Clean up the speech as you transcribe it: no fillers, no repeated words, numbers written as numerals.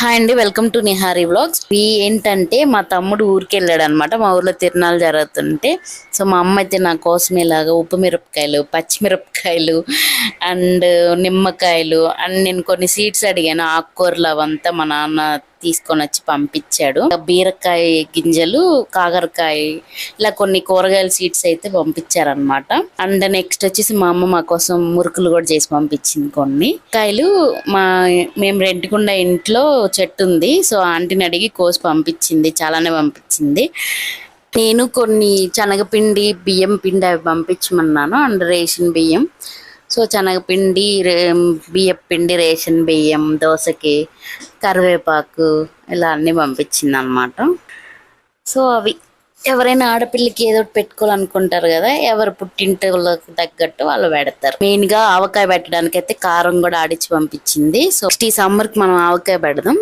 Hi అండి, welcome to nihari vlogs. ఏంటంటే మా తమ్ముడు ఊరికి వెళ్ళాడు అనమాట. మా ఊర్లో తిరునాళ్ళు జరుగుతుంటే సో మా అమ్మ అయితే నా కోసం ఇలాగా ఉప్పు మిరపకాయలు, పచ్చిమిరపకాయలు అండ్ నిమ్మకాయలు అండ్ నేను కొన్ని సీడ్స్ అడిగాను, ఆకుకూరలు అవంతా మా నాన్న తీసుకొని వచ్చి పంపించాడు. బీరకాయ గింజలు, కాకరకాయ, ఇలా కొన్ని కూరగాయల సీడ్స్ అయితే పంపించారనమాట. అండ్ నెక్స్ట్ వచ్చేసి మా అమ్మ మా కోసం మురుకులు కూడా చేసి పంపించింది. కొన్ని కాయలు మేము రెంట్కున్న ఇంట్లో చెట్టు ఉంది, సో ఆంటీని అడిగి కోసి పంపించింది, చాలానే పంపించింది. నేను కొన్ని శనగపిండి, బియ్యం పిండి అవి పంపించమన్నాను అండ్ రేషన్ బియ్యం. సో శనగపిండి, బియ్యం పిండి, రేషన్ బియ్యం, దోసకి, కరివేపాకు ఇలా అన్నీ పంపించింది అనమాట. సో అవి ఎవరైనా ఆడపిల్లకి ఏదో పెట్టుకోవాలనుకుంటారు కదా, ఎవరు పుట్టింటికి తగ్గట్టు వాళ్ళు పెడతారు. మెయిన్గా ఆవకాయ పెట్టడానికి అయితే కారం కూడా ఆడిచి పంపించింది. సో ఈ సమ్మర్కి మనం ఆవకాయ పెడదాం.